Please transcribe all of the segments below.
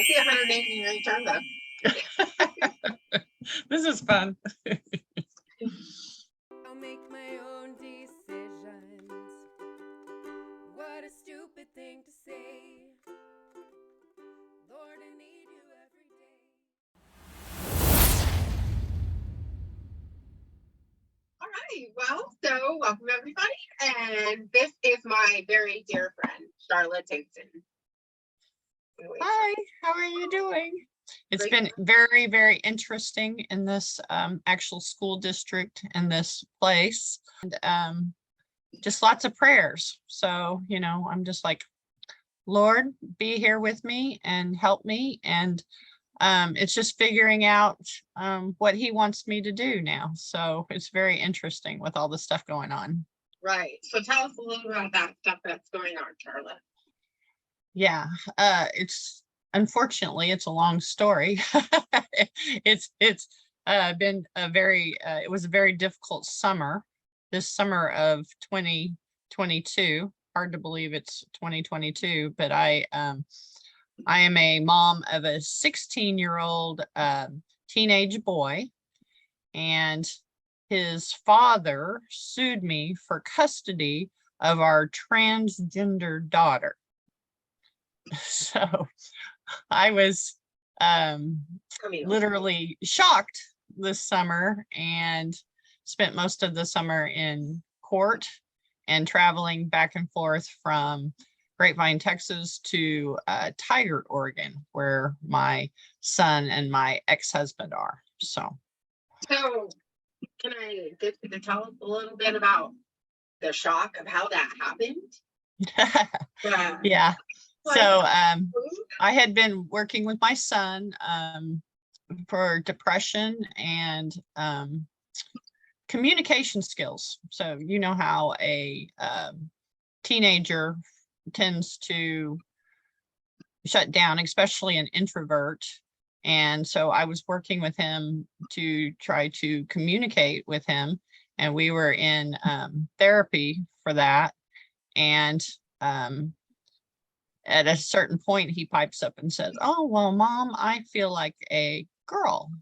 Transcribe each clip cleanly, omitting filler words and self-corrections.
I see 189 Sharla. This is fun. I'll make my own decisions. What a stupid thing to say. Lord, I need you every day. All right. Well, so welcome everybody. And this is my very dear friend, Sharla Dixon. Hi, how are you doing? It's Great. been very, very interesting in this actual school district and this place. And just lots of prayers. So, you know, I'm just like, Lord, be here with me and help me. And it's just figuring out what he wants me to do now. So it's very interesting with all the stuff going on. Right. So tell us a little about that stuff that's going on, Sharla. Yeah, unfortunately it's a long story. It's been a very it was a very difficult summer, this summer of 2022. Hard to believe it's 2022, but I am a mom of a 16-year-old teenage boy, and his father sued me for custody of our transgender daughter. So I was literally shocked this summer and spent most of the summer in court and traveling back and forth from Grapevine, Texas to Tigard, Oregon, where my son and my ex-husband are. So can I get you to tell us a little bit about the shock of how that happened? Yeah. So I had been working with my son for depression and communication skills. So you know how a teenager tends to shut down, especially an introvert. And so I was working with him to try to communicate with him. And we were in therapy for that. And at a certain point, he pipes up and says, "Oh, well, Mom, I feel like a girl."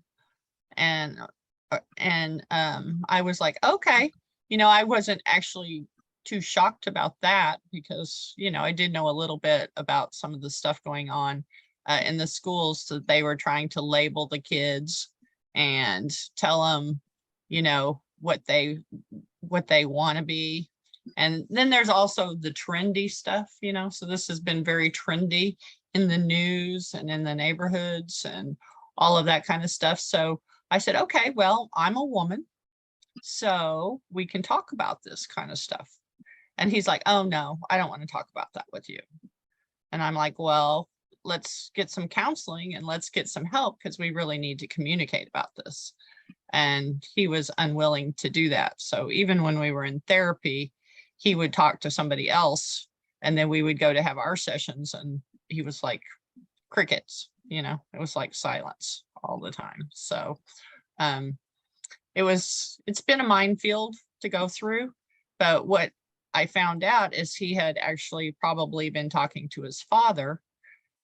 And I was like, okay, you know, I wasn't actually too shocked about that because, you know, I did know a little bit about some of the stuff going on in the schools, that they were trying to label the kids and tell them, you know, what they want to be. And then there's also the trendy stuff, you know, so this has been very trendy in the news and in the neighborhoods and all of that kind of stuff. So I said, okay, well, I'm a woman, so we can talk about this kind of stuff. And he's like, oh, no, I don't want to talk about that with you. And I'm like, well, let's get some counseling and let's get some help because we really need to communicate about this. And he was unwilling to do that. So even when we were in therapy, he would talk to somebody else and then we would go to have our sessions and he was like crickets, you know, it was like silence all the time. So it's been a minefield to go through, but what I found out is he had actually probably been talking to his father,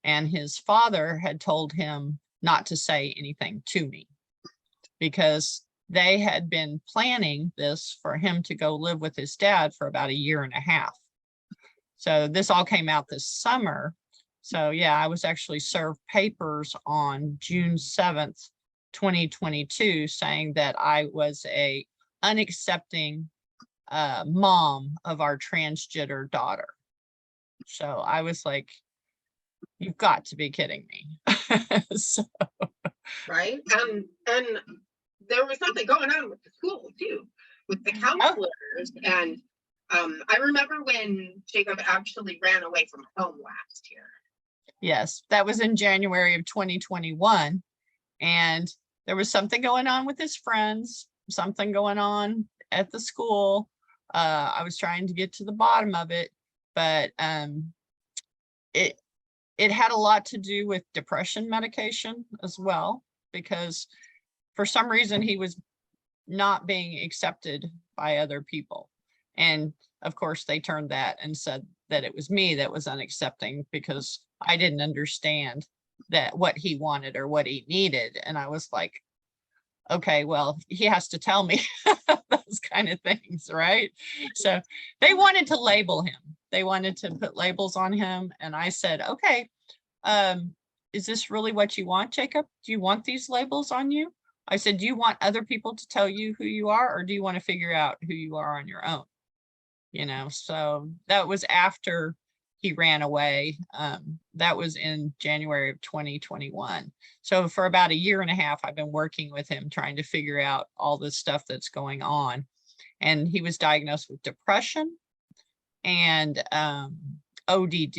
and his father had told him not to say anything to me because they had been planning this for him to go live with his dad for about 1.5 years. So this all came out this summer. So yeah, I was actually served papers on June 7th, 2022, saying that I was a unaccepting mom of our transgender daughter. So I was like, you've got to be kidding me. So. Right. And there was something going on with the school too, with the counselors. And I remember when Jacob actually ran away from home last year. Yes, that was in January of 2021. And there was something going on with his friends, something going on at the school. I was trying to get to the bottom of it, but it had a lot to do with depression medication as well, because for some reason he was not being accepted by other people. And of course they turned that and said that it was me that was unaccepting because I didn't understand that what he wanted or what he needed. And I was like, okay, well, he has to tell me those kind of things, right? So they wanted to label him. They wanted to put labels on him. And I said, okay, is this really what you want, Jacob? Do you want these labels on you? I said, do you want other people to tell you who you are, or do you want to figure out who you are on your own? You know, so that was after he ran away. That was in January of 2021. So for about a year and a half, I've been working with him, trying to figure out all this stuff that's going on. And he was diagnosed with depression and ODD,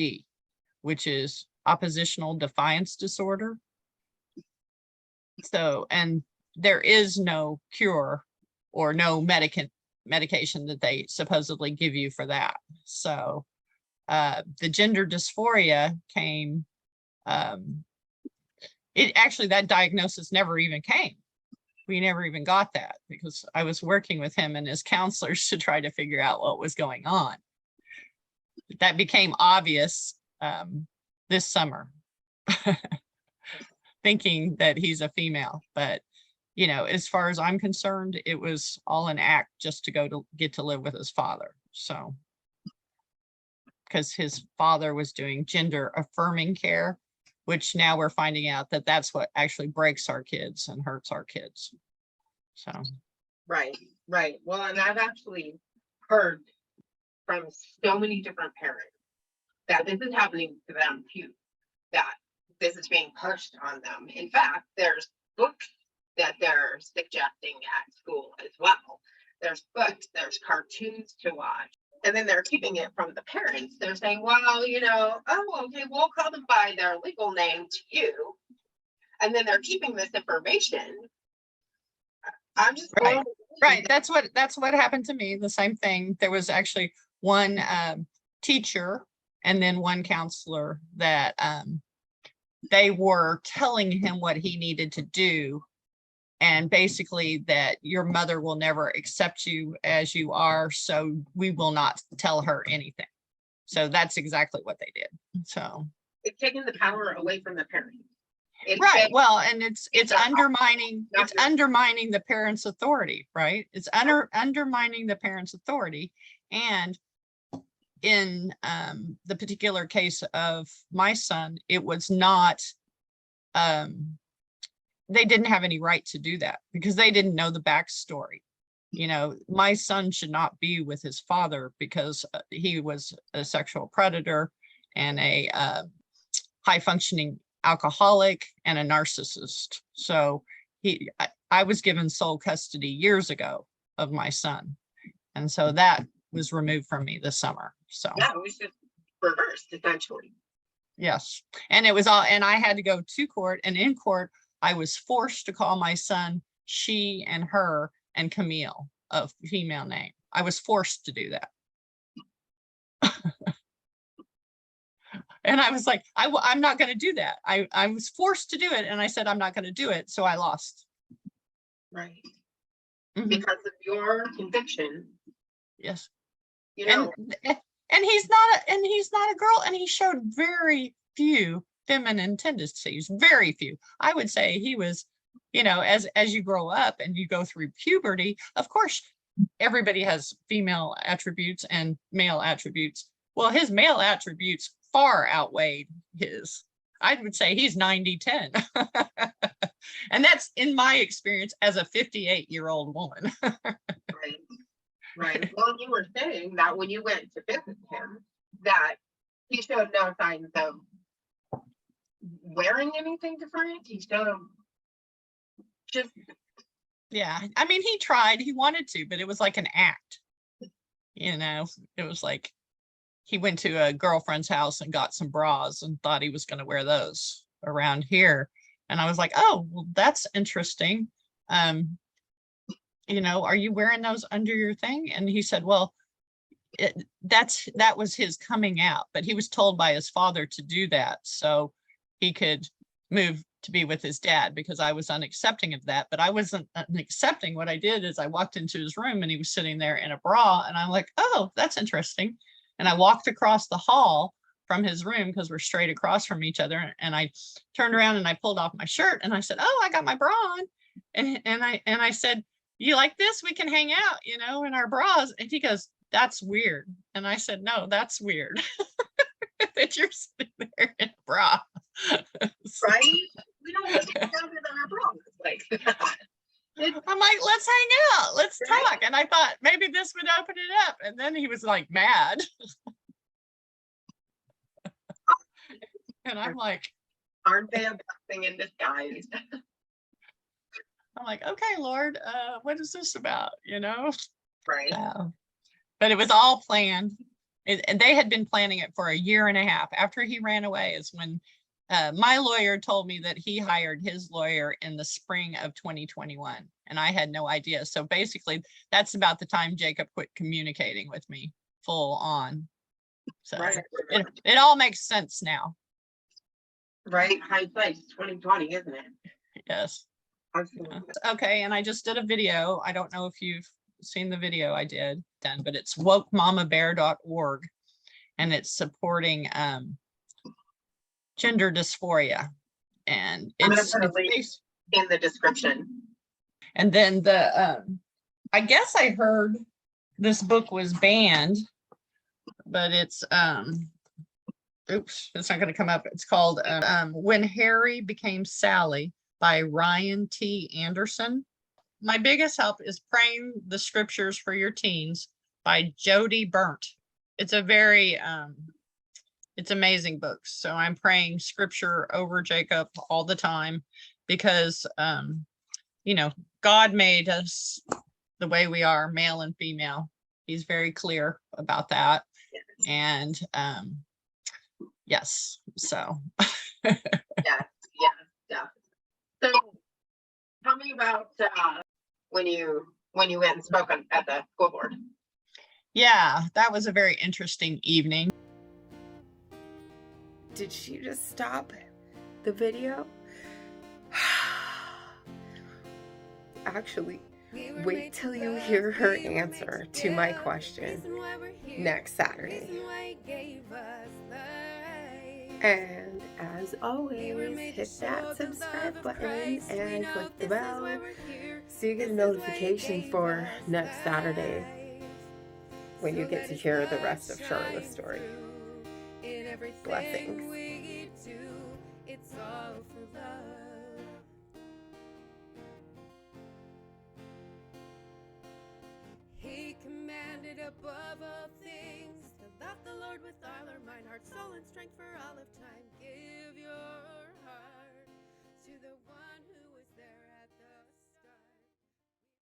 which is oppositional defiance disorder. So, and there is no cure or no medication that they supposedly give you for that. So the gender dysphoria came, that diagnosis never even came. We never even got that because I was working with him and his counselors to try to figure out what was going on. That became obvious this summer, thinking that he's a female. But, you know, as far as I'm concerned, it was all an act just to get to live with his father. So, because his father was doing gender affirming care, which now we're finding out that that's what actually breaks our kids and hurts our kids. So. Right. Well, and I've actually heard from so many different parents that this is happening to them too, that this is being pushed on them. In fact, there's books that they're suggesting at school as well. There's books, there's cartoons to watch, and then they're keeping it from the parents. They're saying, well, you know, oh, okay, we'll call them by their legal name to you. And then they're keeping this information. I'm just right. That's what happened to me. The same thing. There was actually one teacher and then one counselor that they were telling him what he needed to do, and basically that your mother will never accept you as you are, so we will not tell her anything. So that's exactly what they did. So it's taking the power away from the parents. Right. Well, and it's undermining the parents' authority, right? It's undermining the parents' authority. And in the particular case of my son, it was not, they didn't have any right to do that because they didn't know the backstory. You know, my son should not be with his father because he was a sexual predator and a high functioning alcoholic and a narcissist. So I was given sole custody years ago of my son. And so that was removed from me this summer. So yeah, it was just reversed essentially. Yes. And it was all, and I had to go to court, and in court, I was forced to call my son she and her and Camille, a female name. I was forced to do that. And I was like, I'm not going to do that. I was forced to do it. And I said, I'm not going to do it. So I lost. Right. Mm-hmm. Because of your conviction. Yes. You know. And he's not a girl. And he showed very few feminine tendencies, very few. I would say he was, you know, as you grow up and you go through puberty, of course, everybody has female attributes and male attributes. Well, his male attributes far outweighed his. I would say he's 90-10. And that's in my experience as a 58-year-old woman. Right. Well, you were saying that when you went to visit him, that he showed no signs of wearing anything different. He showed just. Yeah. I mean, he tried, he wanted to, but it was like an act. You know, it was like he went to a girlfriend's house and got some bras and thought he was going to wear those around here. And I was like, oh, well, that's interesting. You know, are you wearing those under your thing? And he said, well, that was his coming out, but he was told by his father to do that so he could move to be with his dad, because I was unaccepting of that. But I wasn't accepting. What I did is I walked into his room and he was sitting there in a bra, and I'm like, oh, that's interesting. And I walked across the hall from his room because we're straight across from each other. And I turned around and I pulled off my shirt and I said, "Oh, I got my bra on." And I said, "You like this? We can hang out, you know, in our bras." And he goes, "That's weird." And I said, "No, that's weird." That you're sitting there in a bra. Right? We don't look at our bras like that. I'm like, "Let's hang out, let's Right. talk." And I thought maybe this would open it up. And then he was like mad. And I'm like, Aren't they a blessing in disguise? I'm like, "Okay, Lord, what is this about?" You know? Right. But it was all planned. And they had been planning it for a year and a half. After he ran away is when my lawyer told me that he hired his lawyer in the spring of 2021. And I had no idea. So basically, that's about the time Jacob quit communicating with me full on. So Right. it all makes sense now. Right. Hindsight's 2020, isn't it? Yes. Absolutely. Okay. And I just did a video. I don't know if you've seen the video I did then, but it's wokemamabear.org, and it's supporting gender dysphoria. And I'm gonna it's put a link in the description. and then I guess I heard this book was banned, but it's oops, it's not going to come up. It's called When Harry Became Sally by Ryan T. Anderson. My biggest help is Praying the Scriptures for Your Teens by Jody Burnt. It's a very it's amazing book. So I'm praying scripture over Jacob all the time because you know, God made us the way we are, male and female. He's very clear about that. And yes, so Yeah. So tell me about when you went and spoke at the school board. yeah, that was a very interesting evening. Did she just stop the video? Actually, wait till you hear her answer to my question next Saturday. And as always, hit that subscribe button and click the bell so you get a notification for next Saturday when you get to hear the rest of Sharla's story. Blessings. He commanded above all things to love the Lord with all our mind, heart, soul, and strength for all of time.